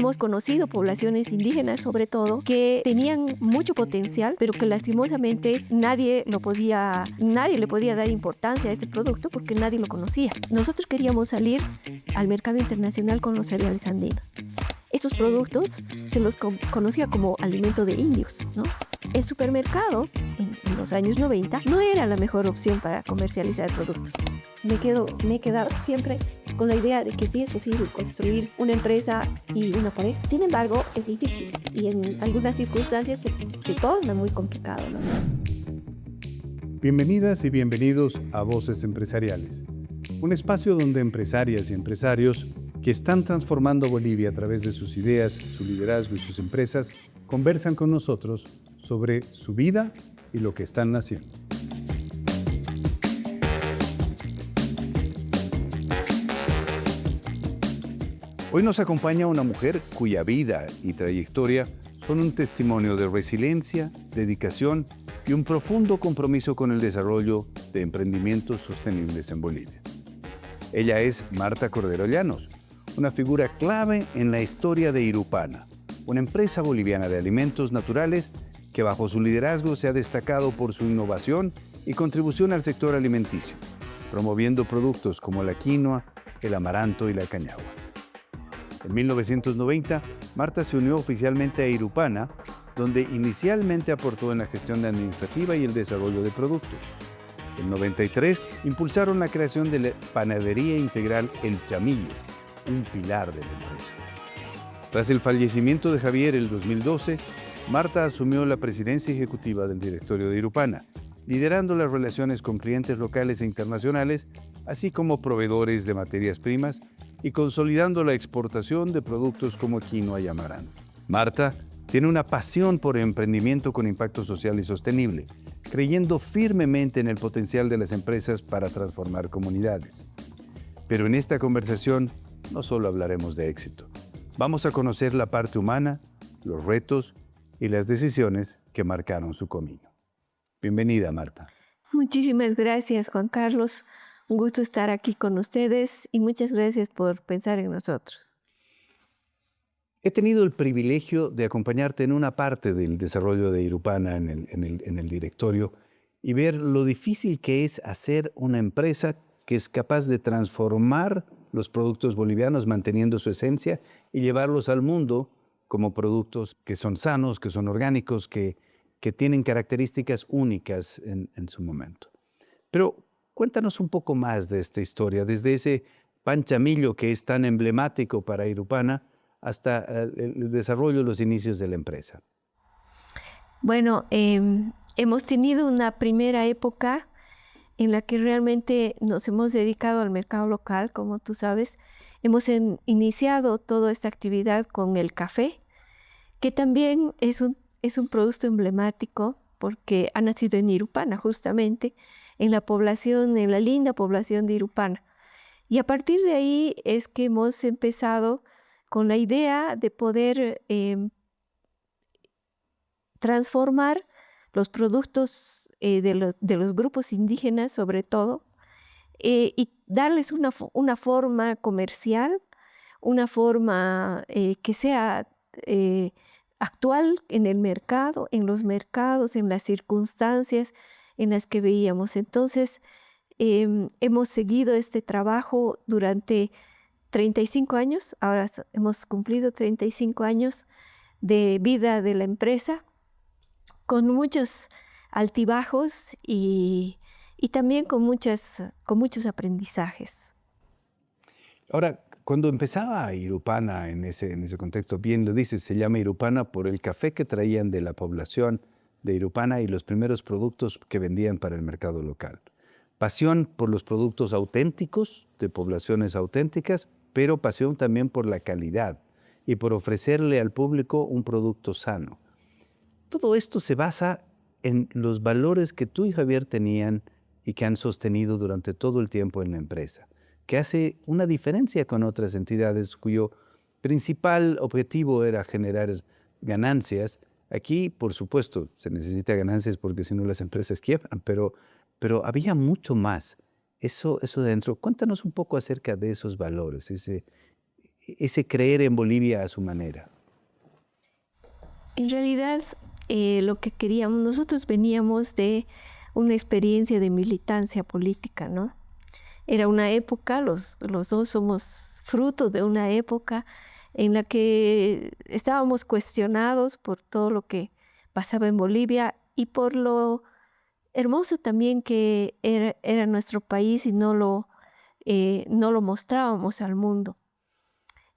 Hemos conocido poblaciones indígenas, sobre todo, que tenían mucho potencial, pero que lastimosamente nadie le podía dar importancia a este producto porque nadie lo conocía. Nosotros queríamos salir al mercado internacional con los cereales andinos. Estos productos se los conocía como alimento de indios, ¿no? El supermercado, en los años 90, no era la mejor opción para comercializar productos. Me he quedado siempre con la idea de que sí es posible construir una empresa y una pared. Sin embargo, es difícil y en algunas circunstancias se torna muy complicado, ¿no? Bienvenidas y bienvenidos a Voces Empresariales, un espacio donde empresarias y empresarios que están transformando Bolivia a través de sus ideas, su liderazgo y sus empresas, conversan con nosotros sobre su vida y lo que están haciendo. Hoy nos acompaña una mujer cuya vida y trayectoria son un testimonio de resiliencia, dedicación y un profundo compromiso con el desarrollo de emprendimientos sostenibles en Bolivia. Ella es Marta Cordero Llanos, una figura clave en la historia de Irupana, una empresa boliviana de alimentos naturales que bajo su liderazgo se ha destacado por su innovación y contribución al sector alimenticio, promoviendo productos como la quinoa, el amaranto y la cañagua. En 1990, Marta se unió oficialmente a Irupana, donde inicialmente aportó en la gestión administrativa y el desarrollo de productos. En 93, impulsaron la creación de la panadería integral El Chamillo, un pilar de la empresa. Tras el fallecimiento de Javier en 2012, Marta asumió la presidencia ejecutiva del directorio de Irupana, liderando las relaciones con clientes locales e internacionales, así como proveedores de materias primas y consolidando la exportación de productos como quinoa y amaranto. Marta tiene una pasión por el emprendimiento con impacto social y sostenible, creyendo firmemente en el potencial de las empresas para transformar comunidades. Pero en esta conversación no solo hablaremos de éxito. Vamos a conocer la parte humana, los retos y las decisiones que marcaron su camino. Bienvenida, Marta. Muchísimas gracias, Juan Carlos. Un gusto estar aquí con ustedes y muchas gracias por pensar en nosotros. He tenido el privilegio de acompañarte en una parte del desarrollo de Irupana en el directorio y ver lo difícil que es hacer una empresa que es capaz de transformar los productos bolivianos manteniendo su esencia y llevarlos al mundo como productos que son sanos, que son orgánicos, que tienen características únicas en su momento. Pero cuéntanos un poco más de esta historia, desde ese pan chamillo que es tan emblemático para Irupana hasta el desarrollo, los inicios de la empresa. Bueno, hemos tenido una primera época en la que realmente nos hemos dedicado al mercado local, como tú sabes. Hemos iniciado toda esta actividad con el café, que también es un producto emblemático porque ha nacido en Irupana, justamente, en la linda población de Irupana. Y a partir de ahí es que hemos empezado con la idea de poder transformar los productos de los grupos indígenas, sobre todo, y darles una forma comercial, una forma que sea actual en el mercado, en los mercados, en las circunstancias en las que veíamos. Entonces, hemos seguido este trabajo durante 35 años, ahora hemos cumplido 35 años de vida de la empresa, con muchos altibajos y también con muchos aprendizajes. Ahora, cuando empezaba Irupana en ese contexto, bien lo dices, se llama Irupana por el café que traían de la población de Irupana y los primeros productos que vendían para el mercado local. Pasión por los productos auténticos, de poblaciones auténticas, pero pasión también por la calidad y por ofrecerle al público un producto sano. Todo esto se basa en los valores que tú y Javier tenían y que han sostenido durante todo el tiempo en la empresa, que hace una diferencia con otras entidades cuyo principal objetivo era generar ganancias. Aquí, por supuesto, se necesita ganancias porque si no las empresas quiebran, pero había mucho más. Eso de dentro. Cuéntanos un poco acerca de esos valores, ese creer en Bolivia a su manera? En realidad, lo que queríamos, nosotros veníamos de una experiencia de militancia política, ¿no? Era una época, los dos somos frutos de una época en la que estábamos cuestionados por todo lo que pasaba en Bolivia y por lo hermoso también que era nuestro país y no lo mostrábamos al mundo.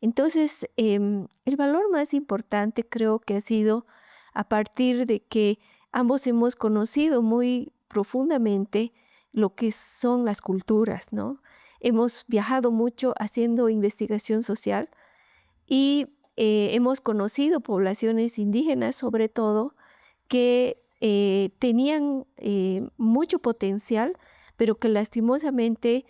Entonces, el valor más importante creo que ha sido a partir de que ambos hemos conocido muy profundamente lo que son las culturas, ¿no? Hemos viajado mucho haciendo investigación social y hemos conocido poblaciones indígenas, sobre todo, que tenían mucho potencial, pero que lastimosamente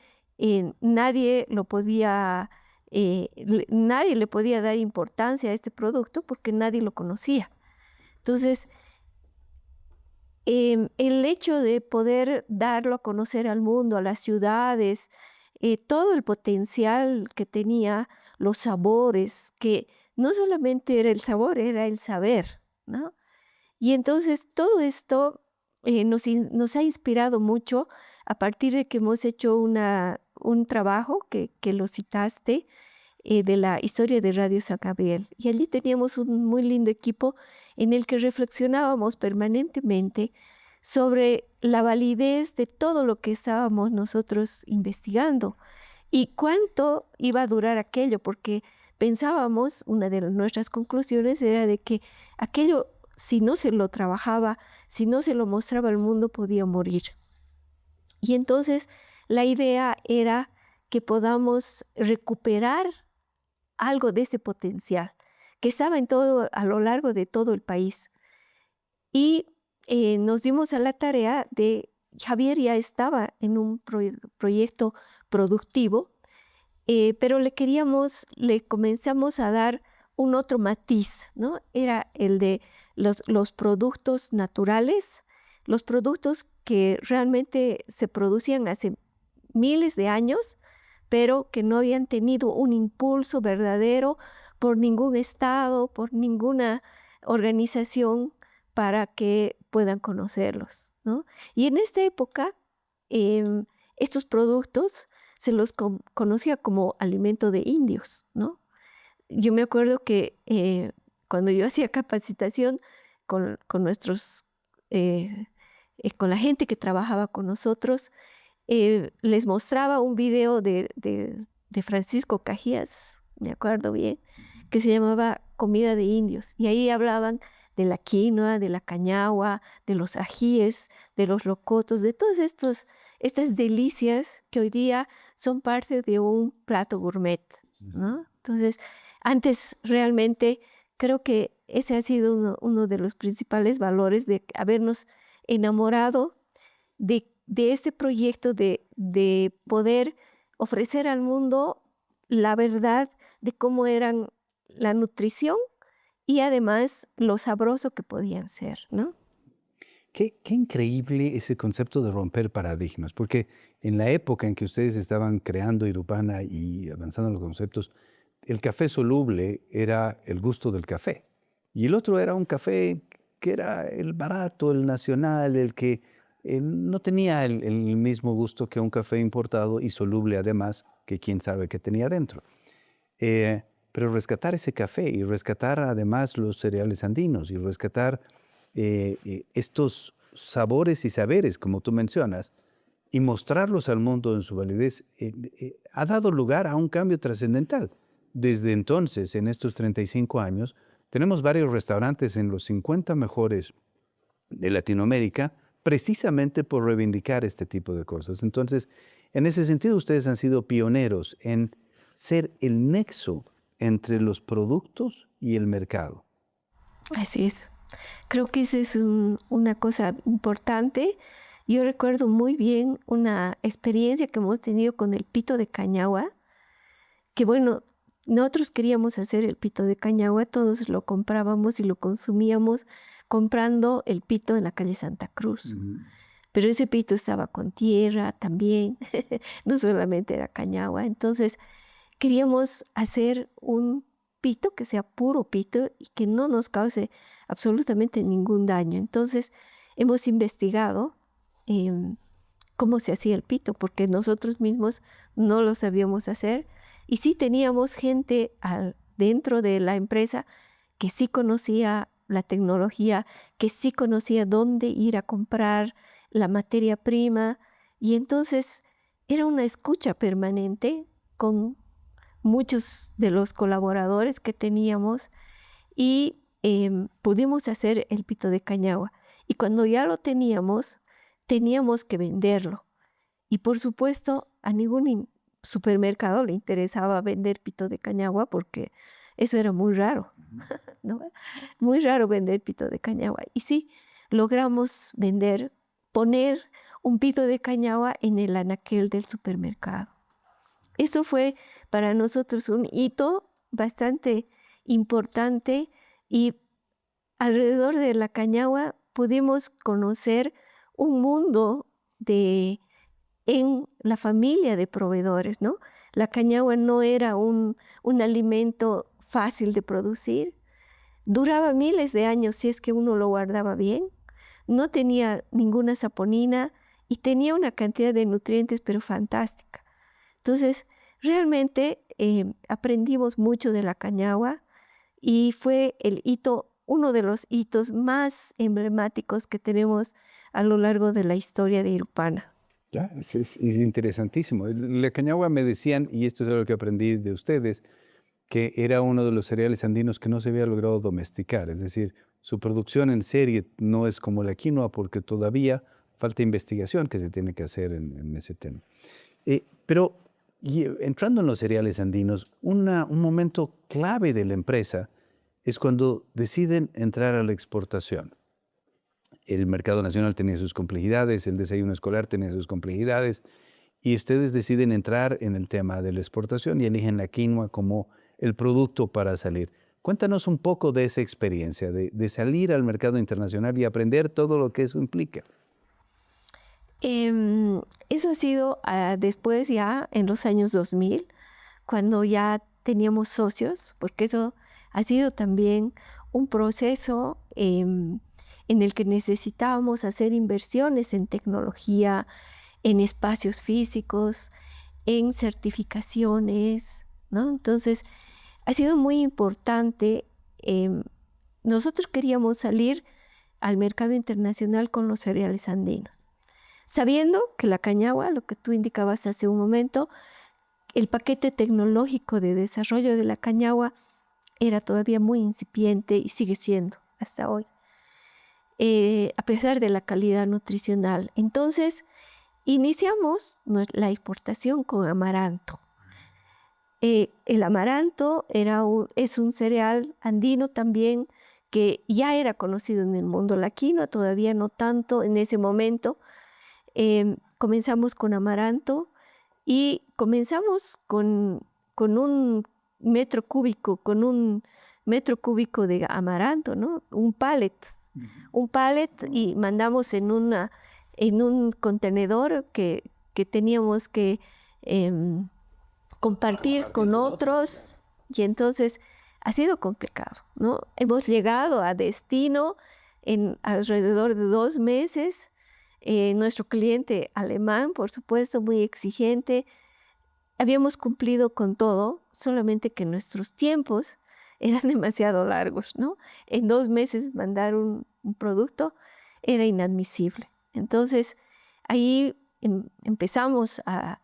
nadie le podía dar importancia a este producto porque nadie lo conocía. Entonces, el hecho de poder darlo a conocer al mundo, a las ciudades, todo el potencial que tenía, los sabores, que no solamente era el sabor, era el saber, ¿no? Y entonces todo esto nos ha inspirado mucho a partir de que hemos hecho un trabajo que lo citaste, de la historia de Radio San Gabriel. Y allí teníamos un muy lindo equipo en el que reflexionábamos permanentemente sobre la validez de todo lo que estábamos nosotros investigando y cuánto iba a durar aquello, porque pensábamos, una de nuestras conclusiones era de que aquello, si no se lo trabajaba, si no se lo mostraba al mundo, podía morir. Y entonces la idea era que podamos recuperar algo de ese potencial que estaba a lo largo de todo el país. Y nos dimos a la tarea de, Javier ya estaba en un proyecto productivo, pero le comenzamos a dar un otro matiz, ¿no? Era el de los productos naturales, los productos que realmente se producían hace miles de años, pero que no habían tenido un impulso verdadero por ningún estado, por ninguna organización para que puedan conocerlos, ¿no? Y en esta época, estos productos se los conocía como alimento de indios, ¿no? Yo me acuerdo que cuando yo hacía capacitación con la gente que trabajaba con nosotros, les mostraba un video de Francisco Cajías, me acuerdo bien, que se llamaba Comida de Indios. Y ahí hablaban de la quinoa, de la cañagua, de los ajíes, de los locotos, de todas estas delicias que hoy día son parte de un plato gourmet, ¿no? Entonces, antes realmente creo que ese ha sido uno de los principales valores de habernos enamorado de este proyecto de poder ofrecer al mundo la verdad de cómo eran la nutrición y además lo sabroso que podían ser, ¿no? Qué increíble ese concepto de romper paradigmas, porque en la época en que ustedes estaban creando Irupana y avanzando en los conceptos, el café soluble era el gusto del café y el otro era un café que era el barato, el nacional, el que no tenía el mismo gusto que un café importado y soluble además, que quién sabe qué tenía dentro. Pero rescatar ese café y rescatar además los cereales andinos y rescatar estos sabores y saberes, como tú mencionas, y mostrarlos al mundo en su validez, ha dado lugar a un cambio trascendental. Desde entonces, en estos 35 años, tenemos varios restaurantes en los 50 mejores de Latinoamérica, precisamente por reivindicar este tipo de cosas. Entonces, en ese sentido, ustedes han sido pioneros en ser el nexo entre los productos y el mercado. Así es. Creo que esa es una cosa importante. Yo recuerdo muy bien una experiencia que hemos tenido con el pito de cañagua, que bueno, nosotros queríamos hacer el pito de cañagua, todos lo comprábamos y lo consumíamos comprando el pito en la calle Santa Cruz. Pero ese pito estaba con tierra también, no solamente era cañagua. Entonces queríamos hacer un pito que sea puro pito y que no nos cause absolutamente ningún daño. Entonces hemos investigado cómo se hacía el pito, porque nosotros mismos no lo sabíamos hacer. Y sí teníamos gente dentro de la empresa que sí conocía la tecnología, que sí conocía dónde ir a comprar la materia prima. Y entonces era una escucha permanente con muchos de los colaboradores que teníamos y pudimos hacer el pito de cañagua. Y cuando ya lo teníamos que venderlo. Y por supuesto, a ningún supermercado le interesaba vender pito de cañagua porque eso era muy raro, ¿no? Muy raro vender pito de cañagua. Y sí, logramos poner un pito de cañagua en el anaquel del supermercado. Esto fue para nosotros un hito bastante importante y alrededor de la cañagua pudimos conocer un mundo en la familia de proveedores, ¿no? La cañagua no era un alimento fácil de producir. Duraba miles de años si es que uno lo guardaba bien. No tenía ninguna saponina y tenía una cantidad de nutrientes, pero fantástica. Entonces, realmente aprendimos mucho de la cañagua y fue uno de los hitos más emblemáticos que tenemos a lo largo de la historia de Irupana. Ya, es interesantísimo. La cañagua me decían, y esto es algo que aprendí de ustedes, que era uno de los cereales andinos que no se había logrado domesticar. Es decir, su producción en serie no es como la quinoa porque todavía falta investigación que se tiene que hacer en ese tema. Pero entrando en los cereales andinos, un momento clave de la empresa es cuando deciden entrar a la exportación. El mercado nacional tenía sus complejidades, el desayuno escolar tenía sus complejidades, y ustedes deciden entrar en el tema de la exportación y eligen la quinoa como el producto para salir. Cuéntanos un poco de esa experiencia, de salir al mercado internacional y aprender todo lo que eso implica. Eso ha sido después ya en los años 2000, cuando ya teníamos socios, porque eso ha sido también un proceso en el que necesitábamos hacer inversiones en tecnología, en espacios físicos, en certificaciones, ¿no? Entonces, ha sido muy importante. Nosotros queríamos salir al mercado internacional con los cereales andinos, sabiendo que la cañagua, lo que tú indicabas hace un momento, el paquete tecnológico de desarrollo de la cañagua era todavía muy incipiente y sigue siendo hasta hoy, a pesar de la calidad nutricional. Entonces, iniciamos la exportación con amaranto. El amaranto es un cereal andino también que ya era conocido en el mundo. La quinoa todavía no tanto en ese momento. Comenzamos con amaranto y comenzamos con un metro cúbico de amaranto, ¿no? Un pallet y mandamos en un contenedor que teníamos que compartir con otros, y entonces ha sido complicado, ¿no? Hemos llegado a destino en alrededor de 2 meses. Nuestro cliente alemán, por supuesto, muy exigente. Habíamos cumplido con todo, solamente que nuestros tiempos eran demasiado largos, ¿no? En 2 meses mandar un producto era inadmisible. Entonces, ahí empezamos a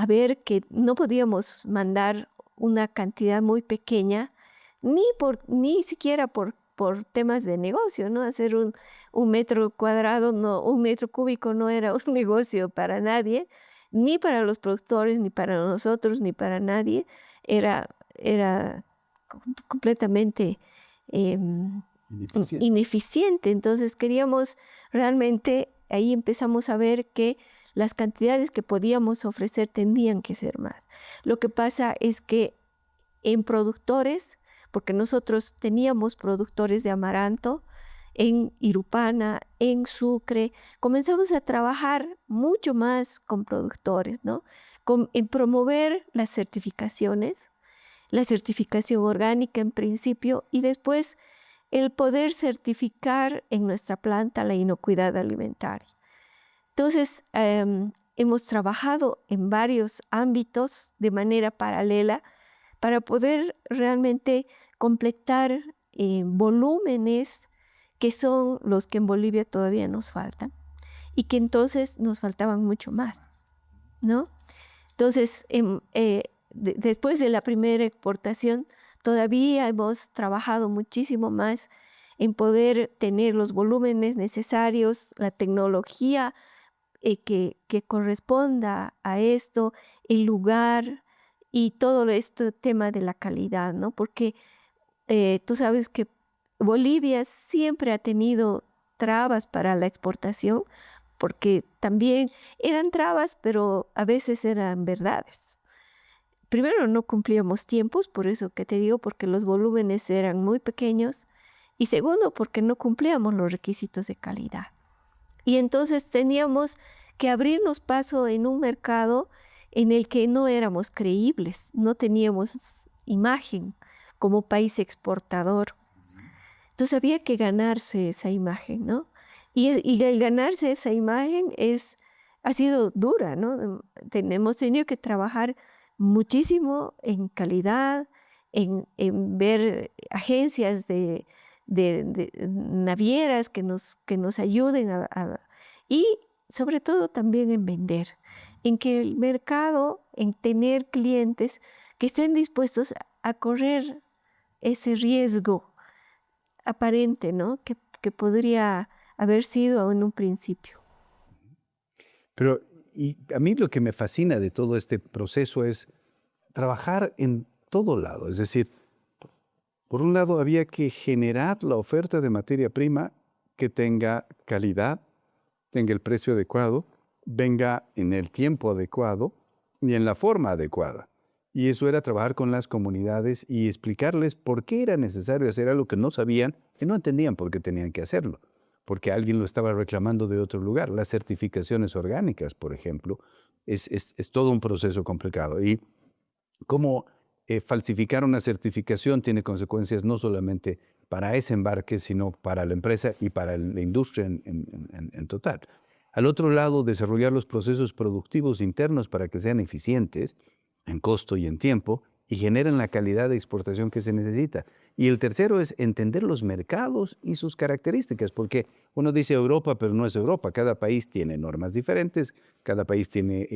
ver que no podíamos mandar una cantidad muy pequeña, ni siquiera por temas de negocio, ¿no? Hacer un metro cuadrado, un metro cúbico no era un negocio para nadie, ni para los productores, ni para nosotros, ni para nadie. Era completamente ineficiente. Entonces queríamos realmente, ahí empezamos a ver que las cantidades que podíamos ofrecer tendrían que ser más. Lo que pasa es que en productores, porque nosotros teníamos productores de amaranto en Irupana, en Sucre, comenzamos a trabajar mucho más con productores, ¿no? en promover las certificaciones, la certificación orgánica en principio, y después el poder certificar en nuestra planta la inocuidad alimentaria. Entonces, hemos trabajado en varios ámbitos de manera paralela para poder realmente completar volúmenes que son los que en Bolivia todavía nos faltan y que entonces nos faltaban mucho más, ¿no? Entonces, después de la primera exportación, todavía hemos trabajado muchísimo más en poder tener los volúmenes necesarios, la tecnología que corresponda a esto, el lugar y todo este tema de la calidad, ¿no? Porque tú sabes que Bolivia siempre ha tenido trabas para la exportación, porque también eran trabas, pero a veces eran verdades. Primero, no cumplíamos tiempos, por eso que te digo, porque los volúmenes eran muy pequeños, y segundo, porque no cumplíamos los requisitos de calidad. Y entonces teníamos que abrirnos paso en un mercado en el que no éramos creíbles, no teníamos imagen como país exportador. Entonces había que ganarse esa imagen, ¿no? Y el ganarse esa imagen ha sido dura, ¿no? Hemos tenido que trabajar muchísimo en calidad, en ver agencias de navieras que nos ayuden y sobre todo también en vender, en que el mercado, en tener clientes que estén dispuestos a correr ese riesgo aparente, ¿no? Que podría haber sido en un principio. Pero y a mí lo que me fascina de todo este proceso es trabajar en todo lado. Es decir, por un lado había que generar la oferta de materia prima que tenga calidad, tenga el precio adecuado, venga en el tiempo adecuado y en la forma adecuada. Y eso era trabajar con las comunidades y explicarles por qué era necesario hacer algo que no sabían y no entendían por qué tenían que hacerlo, porque alguien lo estaba reclamando de otro lugar. Las certificaciones orgánicas, por ejemplo, es todo un proceso complicado. Y cómo falsificar una certificación tiene consecuencias no solamente para ese embarque, sino para la empresa y para la industria en total. Al otro lado, desarrollar los procesos productivos internos para que sean eficientes en costo y en tiempo y generen la calidad de exportación que se necesita. Y el tercero es entender los mercados y sus características, porque uno dice Europa, pero no es Europa. Cada país tiene normas diferentes, cada país tiene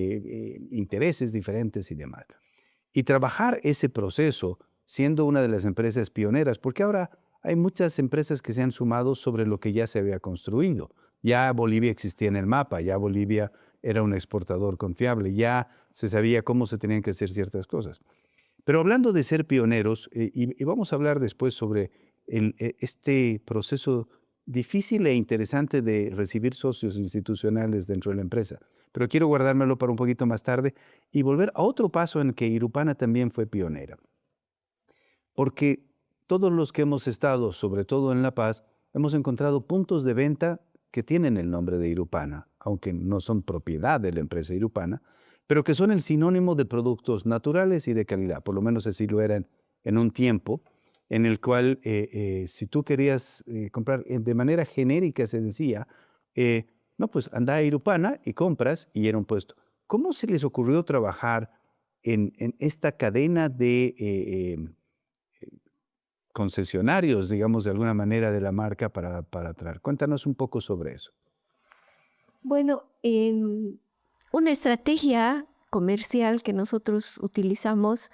intereses diferentes y demás. Y trabajar ese proceso siendo una de las empresas pioneras, porque ahora hay muchas empresas que se han sumado sobre lo que ya se había construido. Ya Bolivia existía en el mapa, ya Bolivia era un exportador confiable, ya se sabía cómo se tenían que hacer ciertas cosas. Pero hablando de ser pioneros, y vamos a hablar después sobre este proceso difícil e interesante de recibir socios institucionales dentro de la empresa, pero quiero guardármelo para un poquito más tarde y volver a otro paso en que Irupana también fue pionera. Porque todos los que hemos estado, sobre todo en La Paz, hemos encontrado puntos de venta que tienen el nombre de Irupana, aunque no son propiedad de la empresa Irupana, pero que son el sinónimo de productos naturales y de calidad, por lo menos así lo eran en un tiempo en el cual si tú querías comprar de manera genérica se decía, no, pues anda a Irupana y compras y era un puesto. ¿Cómo se les ocurrió trabajar en esta cadena de concesionarios, digamos, de alguna manera de la marca para traer? Cuéntanos un poco sobre eso. Bueno, una estrategia comercial que nosotros utilizamos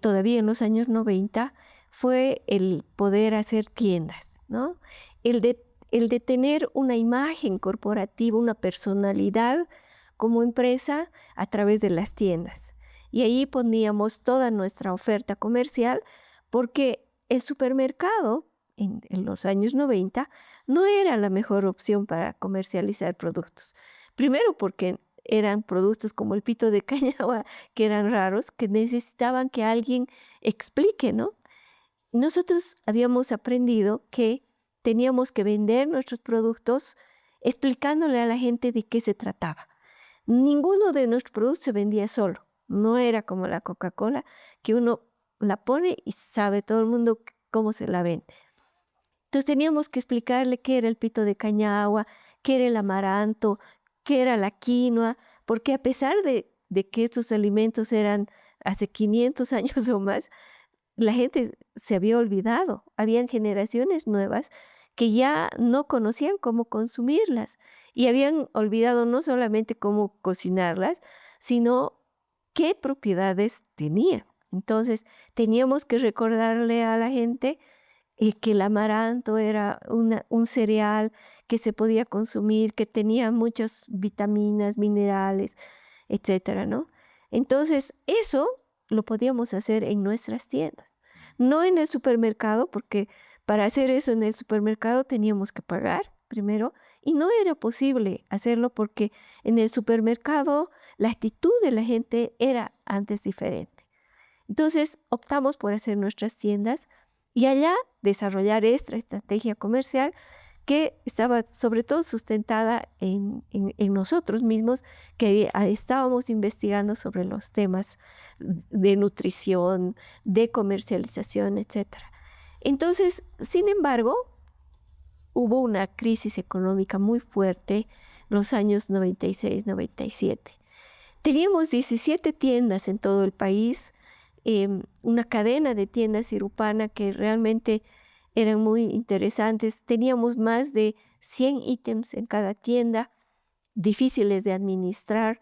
todavía en los años 90 fue el poder hacer tiendas, ¿no? El de tener una imagen corporativa, una personalidad como empresa a través de las tiendas. Y ahí poníamos toda nuestra oferta comercial porque el supermercado en los años 90 no era la mejor opción para comercializar productos. Primero porque eran productos como el pito de cañagua, que eran raros, que necesitaban que alguien explique, ¿no? Nosotros habíamos aprendido que teníamos que vender nuestros productos explicándole a la gente de qué se trataba. Ninguno de nuestros productos se vendía solo. No era como la Coca-Cola, que uno la pone y sabe todo el mundo cómo se la vende. Entonces teníamos que explicarle qué era el pito de cañagua, qué era el amaranto, qué era la quinoa, porque a pesar de que estos alimentos eran hace 500 años o más, la gente se había olvidado. Habían generaciones nuevas que ya no conocían cómo consumirlas y habían olvidado no solamente cómo cocinarlas, sino qué propiedades tenían. Entonces teníamos que recordarle a la gente que el amaranto era un cereal que se podía consumir, que tenía muchas vitaminas, minerales, etcétera, ¿no? Entonces eso lo podíamos hacer en nuestras tiendas, no en el supermercado, porque para hacer eso en el supermercado teníamos que pagar primero y no era posible hacerlo porque en el supermercado la actitud de la gente era antes diferente. Entonces optamos por hacer nuestras tiendas y allá desarrollar esta estrategia comercial que estaba sobre todo sustentada en nosotros mismos, que estábamos investigando sobre los temas de nutrición, de comercialización, etc. Entonces, sin embargo, hubo una crisis económica muy fuerte en los años 96, 97. Teníamos 17 tiendas en todo el país, una cadena de tiendas Irupana que realmente eran muy interesantes. Teníamos más de 100 ítems en cada tienda, difíciles de administrar.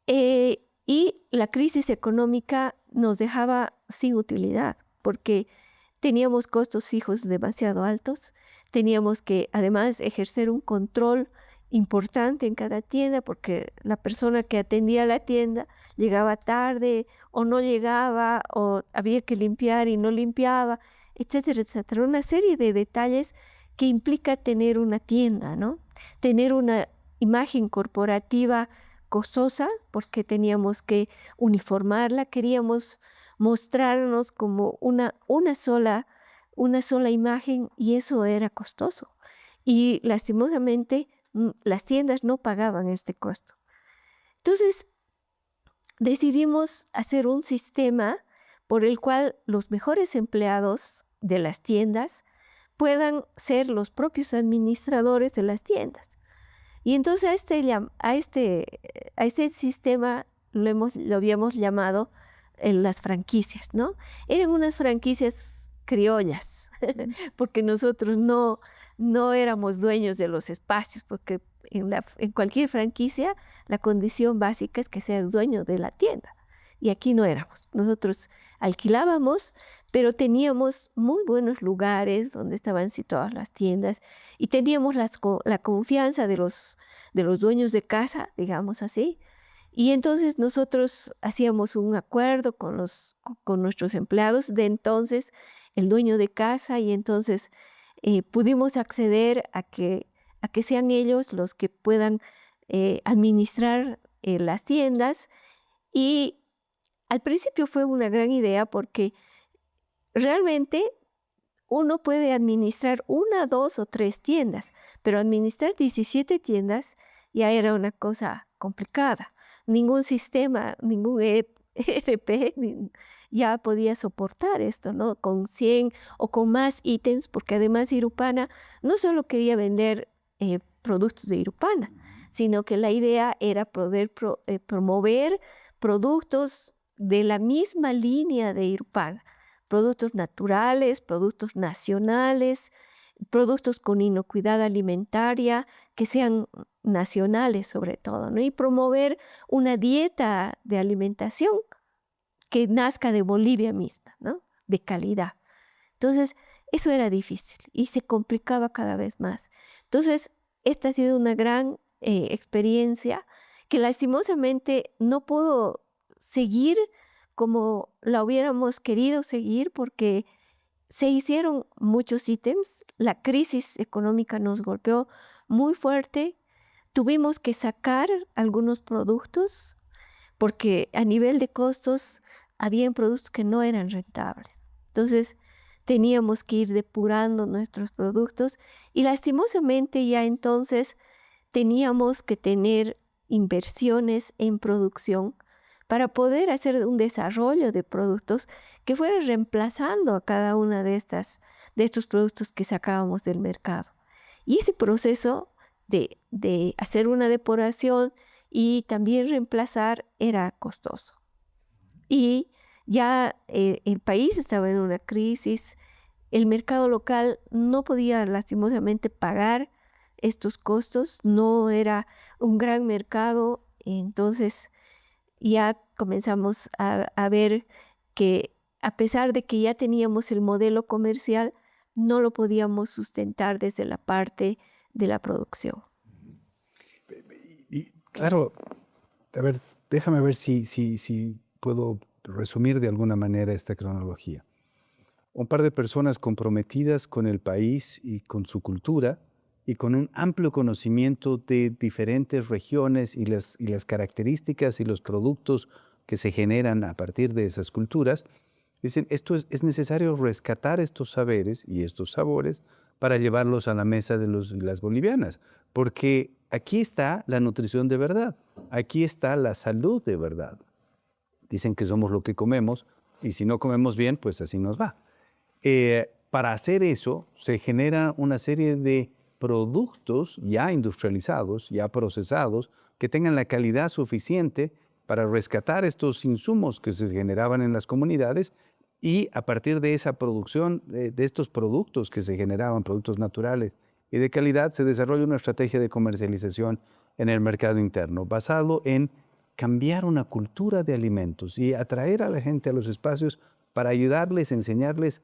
Y la crisis económica nos dejaba sin utilidad porque teníamos costos fijos demasiado altos. Teníamos que además ejercer un control importante en cada tienda porque la persona que atendía la tienda llegaba tarde o no llegaba o había que limpiar y no limpiaba, etcétera, etcétera. Una serie de detalles que implica tener una tienda, ¿no? Tener una imagen corporativa costosa porque teníamos que uniformarla, queríamos mostrarnos como una sola imagen y eso era costoso. Y lastimosamente las tiendas no pagaban este costo. Entonces decidimos hacer un sistema por el cual los mejores empleados de las tiendas puedan ser los propios administradores de las tiendas. Y entonces a este sistema lo habíamos llamado las franquicias, ¿no? Eran unas franquicias criollas, porque nosotros no éramos dueños de los espacios, porque en cualquier franquicia la condición básica es que seas dueño de la tienda. Y aquí no éramos. Nosotros alquilábamos, pero teníamos muy buenos lugares donde estaban situadas las tiendas y teníamos la confianza de los dueños de casa, digamos así. Y entonces nosotros hacíamos un acuerdo con nuestros empleados de entonces, el dueño de casa, y entonces pudimos acceder a que sean ellos los que puedan administrar las tiendas. Y al principio fue una gran idea porque realmente uno puede administrar 1, 2 o 3 tiendas, pero administrar 17 tiendas ya era una cosa complicada. Ningún sistema, ningún ERP ya podía soportar esto, ¿no? Con 100 o con más ítems, porque además Irupana no solo quería vender productos de Irupana, sino que la idea era poder promover productos de la misma línea de Irupana, productos naturales, productos nacionales, productos con inocuidad alimentaria, que sean nacionales sobre todo, ¿no? Y promover una dieta de alimentación que nazca de Bolivia misma, ¿no? De calidad. Entonces, eso era difícil y se complicaba cada vez más. Entonces, esta ha sido una gran experiencia que lastimosamente no pudo seguir como la hubiéramos querido seguir porque se hicieron muchos ítems, la crisis económica nos golpeó muy fuerte, tuvimos que sacar algunos productos porque a nivel de costos habían productos que no eran rentables. Entonces teníamos que ir depurando nuestros productos y lastimosamente ya entonces teníamos que tener inversiones en producción para poder hacer un desarrollo de productos que fuera reemplazando a cada una de estos productos que sacábamos del mercado. Y ese proceso de hacer una depuración y también reemplazar era costoso. Y ya el país estaba en una crisis, el mercado local no podía lastimosamente pagar estos costos, no era un gran mercado, entonces ya comenzamos a ver que a pesar de que ya teníamos el modelo comercial, no lo podíamos sustentar desde la parte de la producción. Y claro, a ver, déjame ver si puedo resumir de alguna manera esta cronología. Un par de personas comprometidas con el país y con su cultura y con un amplio conocimiento de diferentes regiones y las características y los productos que se generan a partir de esas culturas, dicen, es necesario rescatar estos saberes y estos sabores para llevarlos a la mesa de las bolivianas, porque aquí está la nutrición de verdad, aquí está la salud de verdad. Dicen que somos lo que comemos y si no comemos bien, pues así nos va. Para hacer eso se genera una serie de productos ya industrializados, ya procesados, que tengan la calidad suficiente para rescatar estos insumos que se generaban en las comunidades y a partir de esa producción, de estos productos que se generaban, productos naturales y de calidad, se desarrolla una estrategia de comercialización en el mercado interno basado en cambiar una cultura de alimentos y atraer a la gente a los espacios para ayudarles, enseñarles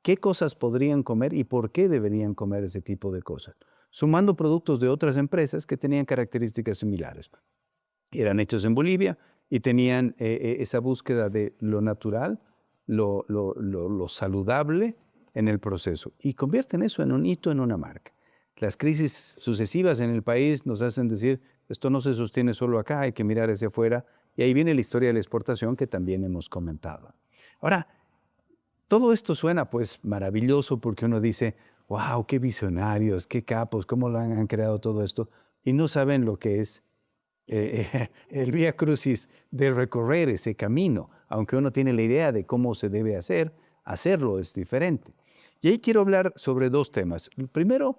qué cosas podrían comer y por qué deberían comer ese tipo de cosas, sumando productos de otras empresas que tenían características similares. Eran hechos en Bolivia y tenían esa búsqueda de lo natural, lo saludable en el proceso y convierten eso en un hito, en una marca. Las crisis sucesivas en el país nos hacen decir, esto no se sostiene solo acá, hay que mirar hacia afuera, y ahí viene la historia de la exportación que también hemos comentado. Ahora, todo esto suena pues maravilloso porque uno dice, wow, qué visionarios, qué capos, cómo lo han creado todo esto, y no saben lo que es el vía crucis de recorrer ese camino, aunque uno tiene la idea de cómo se debe hacer, hacerlo es diferente. Y ahí quiero hablar sobre dos temas. El primero,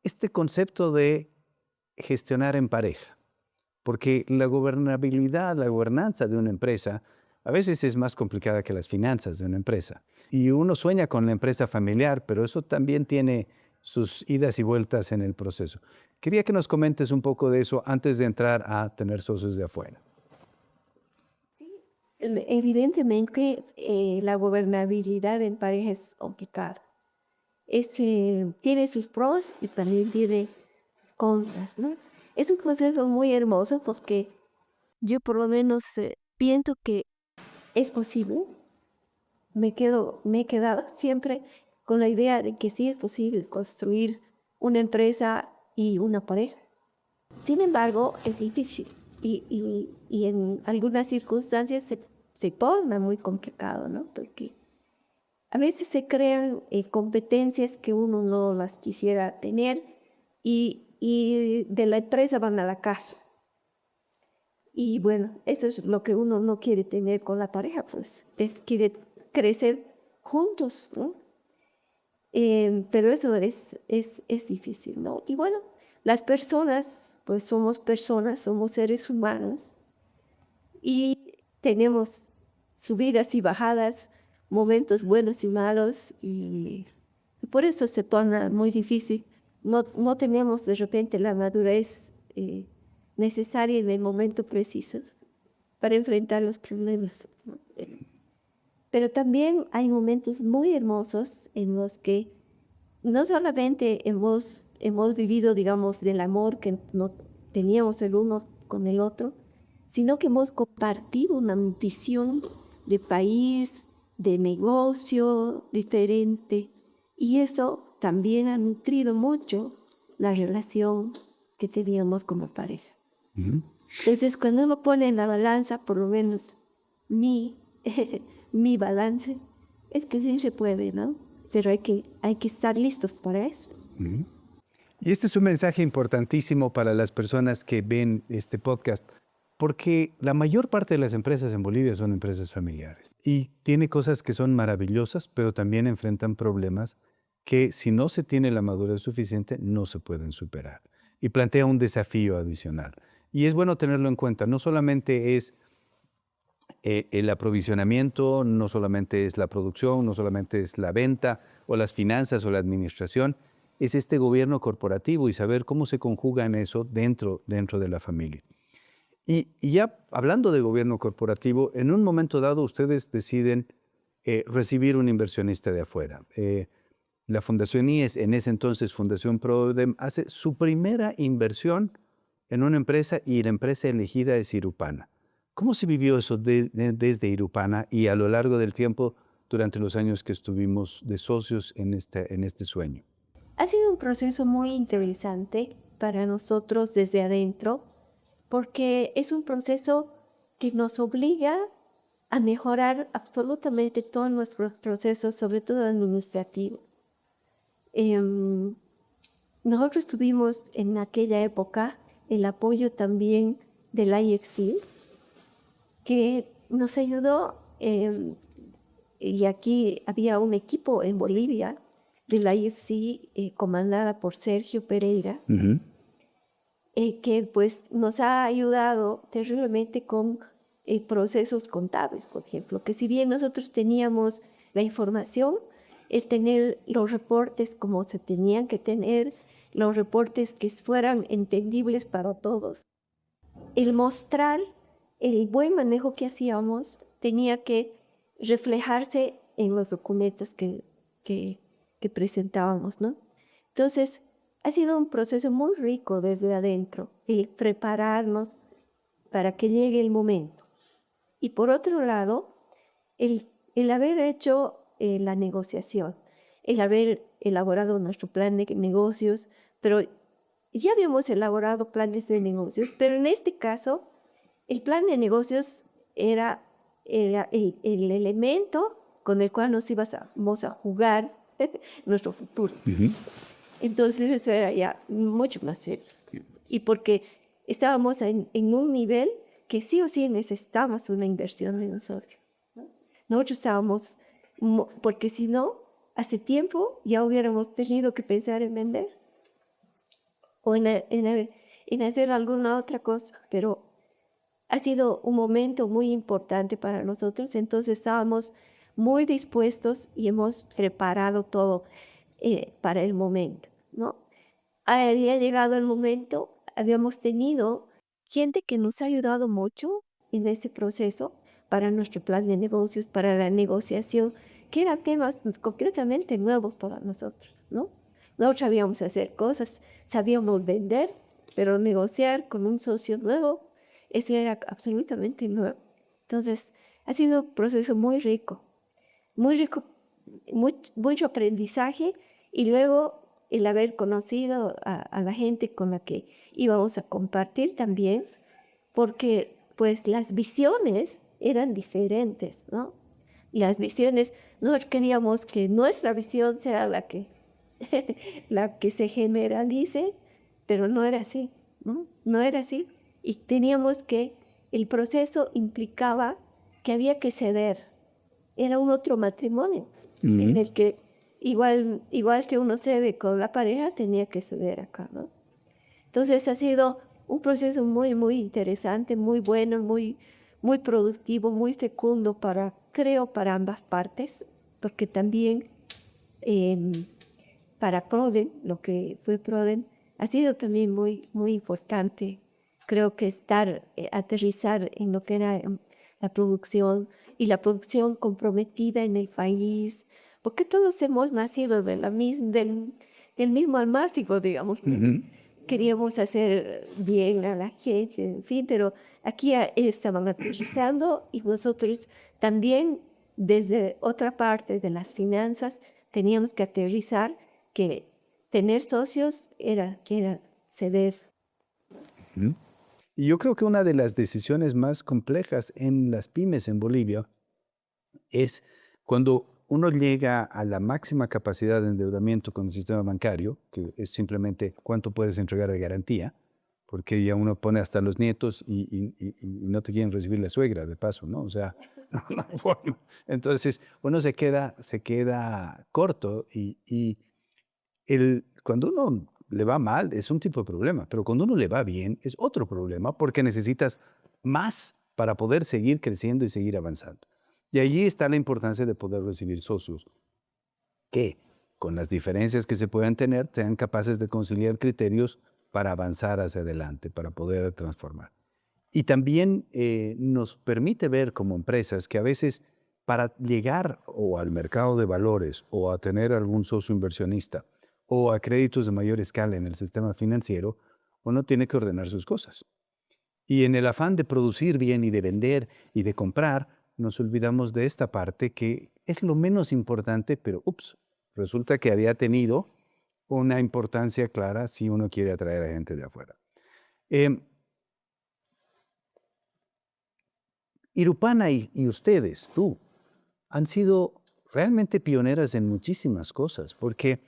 este concepto de gestionar en pareja, porque la gobernabilidad, la gobernanza de una empresa a veces es más complicada que las finanzas de una empresa. Y uno sueña con la empresa familiar, pero eso también tiene sus idas y vueltas en el proceso. Quería que nos comentes un poco de eso antes de entrar a tener socios de afuera. Sí, evidentemente la gobernabilidad en pareja es complicada. Tiene sus pros y también tiene contras, ¿no? Es un proceso muy hermoso porque yo por lo menos pienso que es posible. Me he quedado siempre con la idea de que sí es posible construir una empresa y una pareja. Sin embargo, es difícil y en algunas circunstancias se torna muy complicado, ¿no? Porque a veces se crean competencias que uno no las quisiera tener y de la empresa van a la casa. Y bueno, eso es lo que uno no quiere tener con la pareja, pues quiere crecer juntos, ¿no? Pero eso es difícil, ¿no? Y bueno, las personas, pues somos seres humanos y tenemos subidas y bajadas, momentos buenos y malos y por eso se torna muy difícil. No tenemos de repente la madurez necesaria en el momento preciso para enfrentar los problemas, ¿no? Pero también hay momentos muy hermosos en los que no solamente hemos vivido, digamos, del amor que no teníamos el uno con el otro, sino que hemos compartido una visión de país, de negocio diferente. Y eso también ha nutrido mucho la relación que teníamos como pareja. Entonces, cuando uno pone en la balanza, por lo menos mi balance, es que sí se puede, ¿no? Pero hay que estar listos para eso. Y este es un mensaje importantísimo para las personas que ven este podcast, porque la mayor parte de las empresas en Bolivia son empresas familiares y tiene cosas que son maravillosas, pero también enfrentan problemas que si no se tiene la madurez suficiente no se pueden superar y plantea un desafío adicional. Y es bueno tenerlo en cuenta, no solamente es el aprovisionamiento, no solamente es la producción, no solamente es la venta o las finanzas o la administración, es este gobierno corporativo y saber cómo se conjuga en eso dentro de la familia. Y ya hablando de gobierno corporativo, en un momento dado ustedes deciden recibir un inversionista de afuera. La Fundación IES, en ese entonces Fundación Prodem, hace su primera inversión en una empresa y la empresa elegida es Irupana. ¿Cómo se vivió eso desde Irupana y a lo largo del tiempo durante los años que estuvimos de socios en este sueño? Ha sido un proceso muy interesante para nosotros desde adentro, porque es un proceso que nos obliga a mejorar absolutamente todos nuestros procesos, sobre todo administrativos. Nosotros tuvimos en aquella época el apoyo también del IFC, que nos ayudó, y aquí había un equipo en Bolivia de la IFC comandada por Sergio Pereira, que pues nos ha ayudado terriblemente con procesos contables, por ejemplo, que si bien nosotros teníamos la información, el tener los reportes como se tenían que tener, los reportes que fueran entendibles para todos, el mostrar el buen manejo que hacíamos tenía que reflejarse en los documentos que presentábamos, ¿no? Entonces, ha sido un proceso muy rico desde adentro, el prepararnos para que llegue el momento. Y por otro lado, el haber hecho la negociación, el haber elaborado nuestro plan de negocios, pero ya habíamos elaborado planes de negocios, pero en este caso, el plan de negocios era el elemento con el cual nos íbamos a jugar nuestro futuro. Entonces eso era ya mucho más serio. Y porque estábamos en un nivel que sí o sí necesitábamos una inversión de nosotros, ¿no? Nosotros estábamos, porque si no, hace tiempo ya hubiéramos tenido que pensar en vender o en hacer alguna otra cosa, pero ha sido un momento muy importante para nosotros, entonces estábamos muy dispuestos y hemos preparado todo para el momento, ¿no? Había llegado el momento, habíamos tenido gente que nos ha ayudado mucho en ese proceso para nuestro plan de negocios, para la negociación, que eran temas concretamente nuevos para nosotros, ¿no? Nosotros sabíamos hacer cosas, sabíamos vender, pero negociar con un socio nuevo, eso era absolutamente nuevo. Entonces, ha sido un proceso muy rico, mucho aprendizaje y luego el haber conocido a la gente con la que íbamos a compartir también, porque pues las visiones eran diferentes, ¿no? Las visiones, nosotros queríamos que nuestra visión sea la que se generalice, pero no era así, ¿no? No era así. Y teníamos que, el proceso implicaba que había que ceder. Era un otro matrimonio, en el que igual que uno cede con la pareja, tenía que ceder acá, ¿no? Entonces ha sido un proceso muy, muy interesante, muy bueno, muy productivo, muy fecundo creo, para ambas partes, porque también para Prodem, lo que fue Prodem, ha sido también muy, muy importante. Creo que aterrizar en lo que era la producción y la producción comprometida en el país, porque todos hemos nacido del mismo almácigo, digamos. Queríamos hacer bien a la gente, en fin, pero aquí estaban aterrizando y nosotros también desde otra parte de las finanzas teníamos que aterrizar que tener socios era ceder. Y yo creo que una de las decisiones más complejas en las pymes en Bolivia es cuando uno llega a la máxima capacidad de endeudamiento con el sistema bancario, que es simplemente cuánto puedes entregar de garantía, porque ya uno pone hasta los nietos y no te quieren recibir la suegra, de paso, ¿no? O sea, no hay forma. Entonces, uno se queda corto y cuando uno le va mal es un tipo de problema, pero cuando uno le va bien es otro problema porque necesitas más para poder seguir creciendo y seguir avanzando. Y allí está la importancia de poder recibir socios que, con las diferencias que se puedan tener, sean capaces de conciliar criterios para avanzar hacia adelante, para poder transformar. Y también nos permite ver como empresas que a veces para llegar o al mercado de valores o a tener algún socio inversionista o a créditos de mayor escala en el sistema financiero, uno tiene que ordenar sus cosas. Y en el afán de producir bien y de vender y de comprar, nos olvidamos de esta parte que es lo menos importante, pero resulta que había tenido una importancia clara si uno quiere atraer a gente de afuera. Irupana y ustedes, tú, han sido realmente pioneras en muchísimas cosas, porque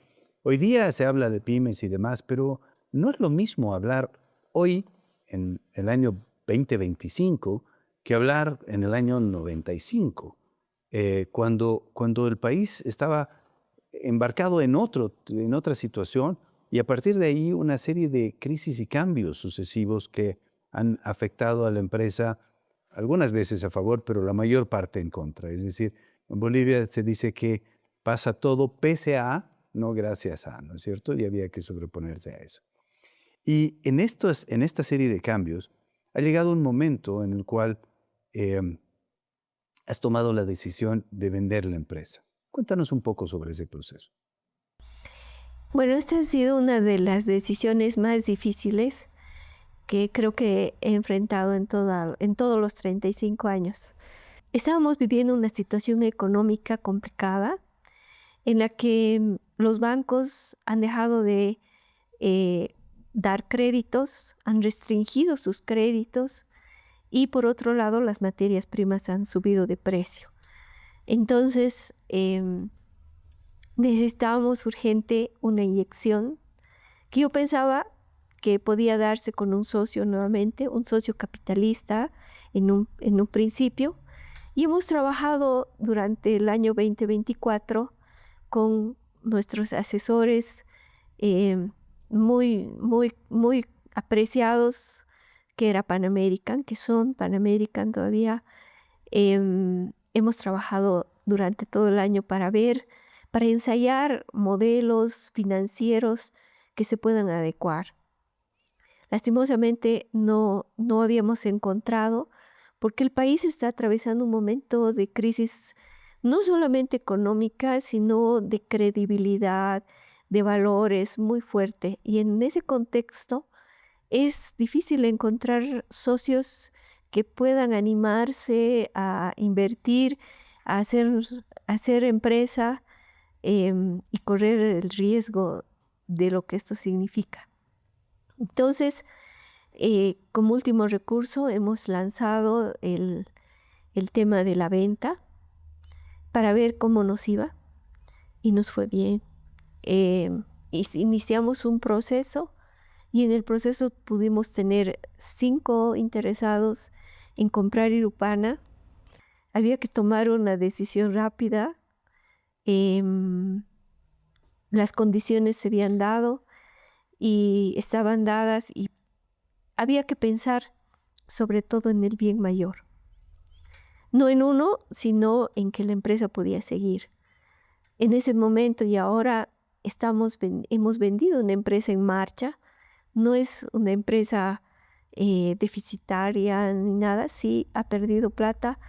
hoy día se habla de pymes y demás, pero no es lo mismo hablar hoy, en el año 2025, que hablar en el año 95, cuando el país estaba embarcado en otra situación y a partir de ahí una serie de crisis y cambios sucesivos que han afectado a la empresa, algunas veces a favor, pero la mayor parte en contra. Es decir, en Bolivia se dice que pasa todo pese a, no gracias a, ¿no es cierto? Y había que sobreponerse a eso. Y en esta serie de cambios ha llegado un momento en el cual has tomado la decisión de vender la empresa. Cuéntanos un poco sobre ese proceso. Bueno, esta ha sido una de las decisiones más difíciles que creo que he enfrentado en todos los 35 años. Estábamos viviendo una situación económica complicada en la que los bancos han dejado de dar créditos, han restringido sus créditos y por otro lado las materias primas han subido de precio. Entonces necesitábamos urgente una inyección que yo pensaba que podía darse con un socio nuevamente, un socio capitalista en un principio. Y hemos trabajado durante el año 2024 con nuestros asesores muy apreciados, que son Pan American todavía. Hemos trabajado durante todo el año para ensayar modelos financieros que se puedan adecuar. Lastimosamente no habíamos encontrado, porque el país está atravesando un momento de crisis no solamente económica, sino de credibilidad, de valores muy fuerte. Y en ese contexto es difícil encontrar socios que puedan animarse a invertir, a hacer empresa y correr el riesgo de lo que esto significa. Entonces, como último recurso hemos lanzado el tema de la venta para ver cómo nos iba y nos fue bien. Iniciamos un proceso y en el proceso pudimos tener 5 interesados en comprar Irupana. Había que tomar una decisión rápida. Las condiciones se habían dado y estaban dadas y había que pensar sobre todo en el bien mayor. No en uno, sino en que la empresa podía seguir. En ese momento y ahora hemos vendido una empresa en marcha. No es una empresa deficitaria ni nada. Sí ha perdido plata,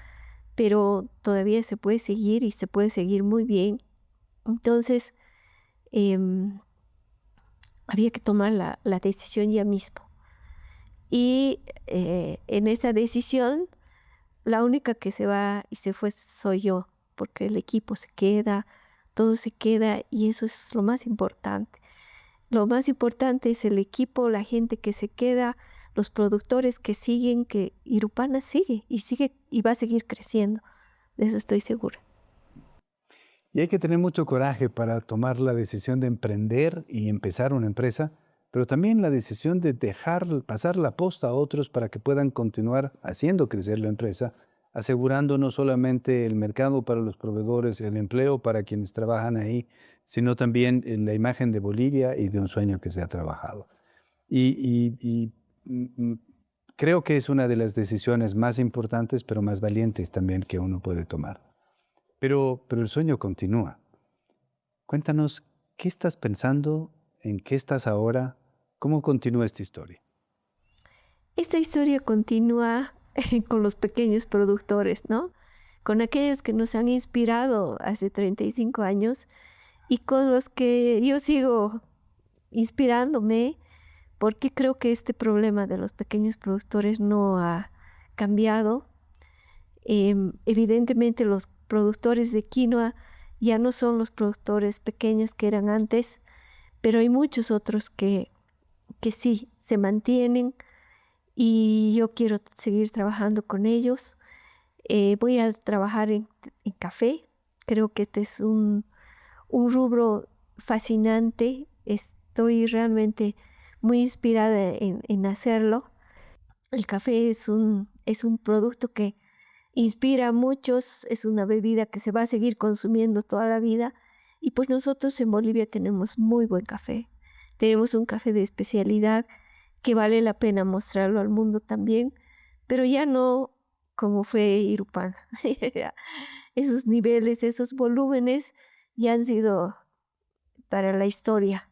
pero todavía se puede seguir y se puede seguir muy bien. Entonces, había que tomar la decisión ya mismo. Y en esa decisión, la única que se va y se fue soy yo, porque el equipo se queda, todo se queda y eso es lo más importante. Lo más importante es el equipo, la gente que se queda, los productores que siguen, que Irupana sigue y va a seguir creciendo. De eso estoy segura. Y hay que tener mucho coraje para tomar la decisión de emprender y empezar una empresa, pero también la decisión de dejar pasar la posta a otros para que puedan continuar haciendo crecer la empresa, asegurando no solamente el mercado para los proveedores, el empleo para quienes trabajan ahí, sino también la imagen de Bolivia y de un sueño que se ha trabajado. Y creo que es una de las decisiones más importantes, pero más valientes también que uno puede tomar. Pero el sueño continúa. Cuéntanos, ¿qué estás pensando? ¿En qué estás ahora? ¿Cómo continúa esta historia? Esta historia continúa con los pequeños productores, ¿no? Con aquellos que nos han inspirado hace 35 años y con los que yo sigo inspirándome, porque creo que este problema de los pequeños productores no ha cambiado. Evidentemente los productores de quinoa ya no son los productores pequeños que eran antes, pero hay muchos otros que sí se mantienen y yo quiero seguir trabajando con ellos. Voy a trabajar en café. Creo que este es un rubro fascinante. Estoy realmente muy inspirada en hacerlo. El café es un producto que inspira a muchos, es una bebida que se va a seguir consumiendo toda la vida y pues nosotros en Bolivia tenemos muy buen café. Tenemos un café de especialidad que vale la pena mostrarlo al mundo también, pero ya no como fue Irupán. Esos niveles, esos volúmenes ya han sido para la historia.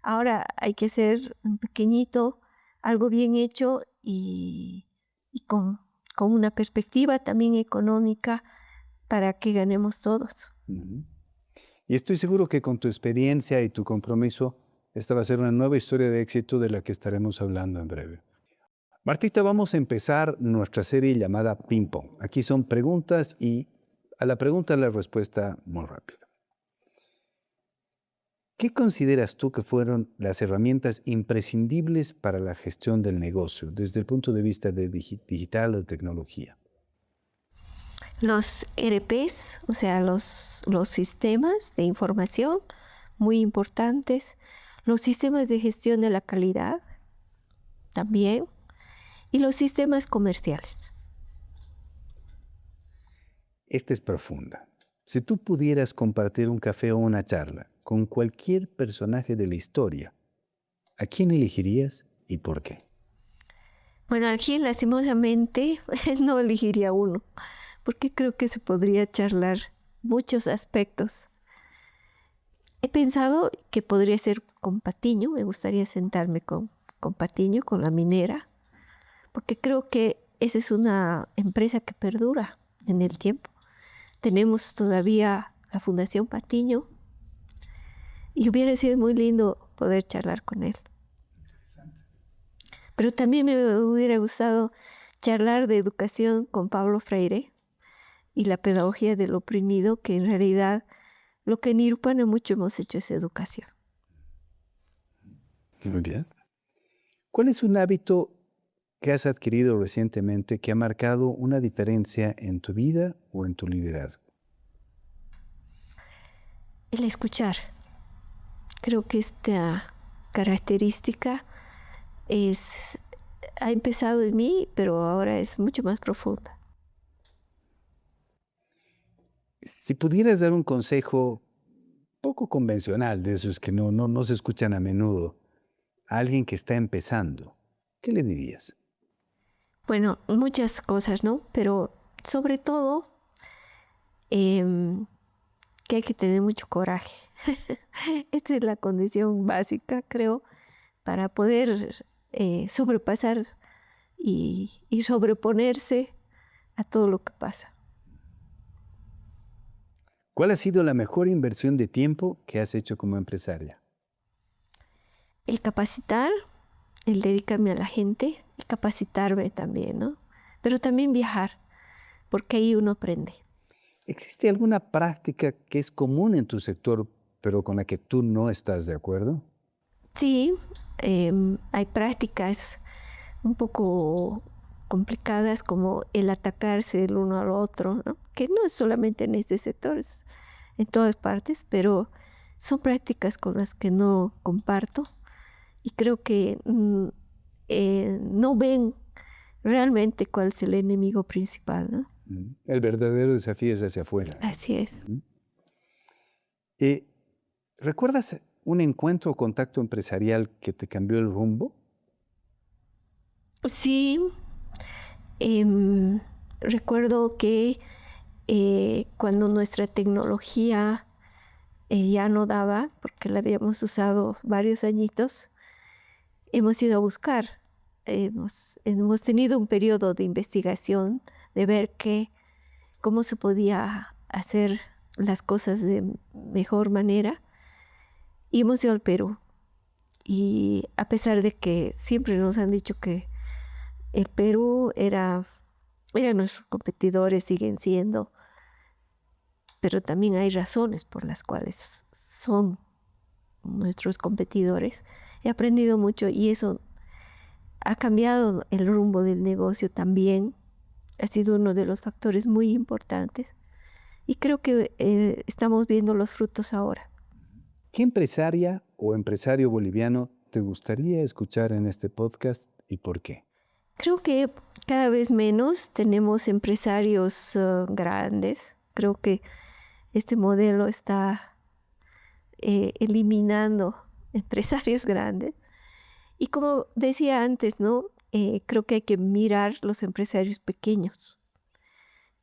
Ahora hay que hacer un pequeñito, algo bien hecho y con una perspectiva también económica para que ganemos todos. Uh-huh. Y estoy seguro que con tu experiencia y tu compromiso, esta va a ser una nueva historia de éxito de la que estaremos hablando en breve. Martita, vamos a empezar nuestra serie llamada Ping Pong. Aquí son preguntas y a la pregunta la respuesta muy rápida. ¿Qué consideras tú que fueron las herramientas imprescindibles para la gestión del negocio desde el punto de vista de digital o tecnología? Los ERPs, o sea, los sistemas de información muy importantes, los sistemas de gestión de la calidad también, y los sistemas comerciales. Esta es profunda. Si tú pudieras compartir un café o una charla con cualquier personaje de la historia, ¿a quién elegirías y por qué? Bueno, aquí lastimosamente no elegiría uno, porque creo que se podría charlar muchos aspectos. He pensado que podría ser con Patiño, me gustaría sentarme con Patiño, con la minera, porque creo que esa es una empresa que perdura en el tiempo. Tenemos todavía la Fundación Patiño y hubiera sido muy lindo poder charlar con él. Interesante. Pero también me hubiera gustado charlar de educación con Pablo Freire y la pedagogía del oprimido, que en realidad lo que en Irupana mucho hemos hecho es educación. Muy bien. ¿Cuál es un hábito que has adquirido recientemente que ha marcado una diferencia en tu vida o en tu liderazgo? El escuchar. Creo que esta característica ha empezado en mí, pero ahora es mucho más profunda. Si pudieras dar un consejo poco convencional, de esos que no se escuchan a menudo, a alguien que está empezando, ¿qué le dirías? Bueno, muchas cosas, ¿no? Pero sobre todo que hay que tener mucho coraje. Esta es la condición básica, creo, para poder sobrepasar y sobreponerse a todo lo que pasa. ¿Cuál ha sido la mejor inversión de tiempo que has hecho como empresaria? El capacitar, el dedicarme a la gente y capacitarme también, ¿no? Pero también viajar, porque ahí uno aprende. ¿Existe alguna práctica que es común en tu sector, pero con la que tú no estás de acuerdo? Sí, hay prácticas un poco complicadas como el atacarse el uno al otro, ¿no? Que no es solamente en este sector, es en todas partes, pero son prácticas con las que no comparto y creo que no ven realmente cuál es el enemigo principal, ¿no? El verdadero desafío es hacia afuera. Así es. ¿Recuerdas un encuentro o contacto empresarial que te cambió el rumbo? Sí, recuerdo que cuando nuestra tecnología ya no daba, porque la habíamos usado varios añitos, hemos ido a buscar. Hemos tenido un periodo de investigación, de ver cómo se podía hacer las cosas de mejor manera. Y hemos ido al Perú. Y a pesar de que siempre nos han dicho que el Perú eran nuestros competidores, siguen siendo, pero también hay razones por las cuales son nuestros competidores. He aprendido mucho y eso ha cambiado el rumbo del negocio también. Ha sido uno de los factores muy importantes y creo que estamos viendo los frutos ahora. ¿Qué empresaria o empresario boliviano te gustaría escuchar en este podcast y por qué? Creo que cada vez menos tenemos empresarios grandes. Creo que este modelo está eliminando empresarios grandes. Y como decía antes, ¿no? Creo que hay que mirar los empresarios pequeños,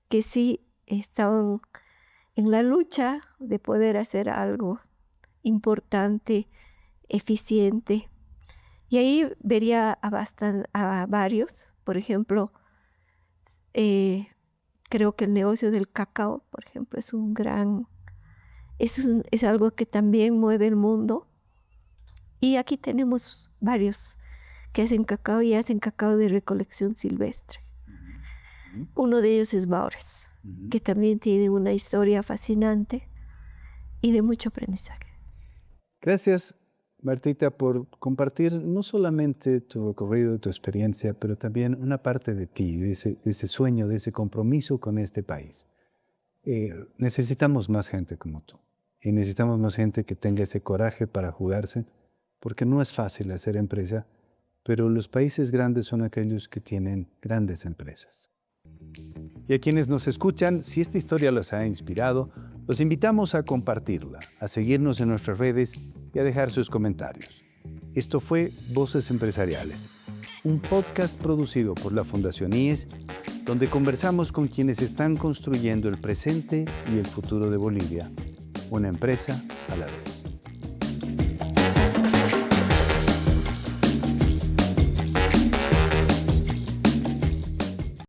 que sí estaban en la lucha de poder hacer algo importante, eficiente. Y ahí vería a varios. Por ejemplo, creo que el negocio del cacao, por ejemplo, es algo que también mueve el mundo. Y aquí tenemos varios que hacen cacao y hacen cacao de recolección silvestre. Uno de ellos es Baures, que también tiene una historia fascinante y de mucho aprendizaje. Gracias, Martita, por compartir no solamente tu recorrido, tu experiencia, pero también una parte de ti, de ese sueño, de ese compromiso con este país. Necesitamos más gente como tú y necesitamos más gente que tenga ese coraje para jugarse, porque no es fácil hacer empresa, pero los países grandes son aquellos que tienen grandes empresas. Y a quienes nos escuchan, si esta historia los ha inspirado, los invitamos a compartirla, a seguirnos en nuestras redes y a dejar sus comentarios. Esto fue Voces Empresariales, un podcast producido por la Fundación IES, donde conversamos con quienes están construyendo el presente y el futuro de Bolivia, una empresa a la vez.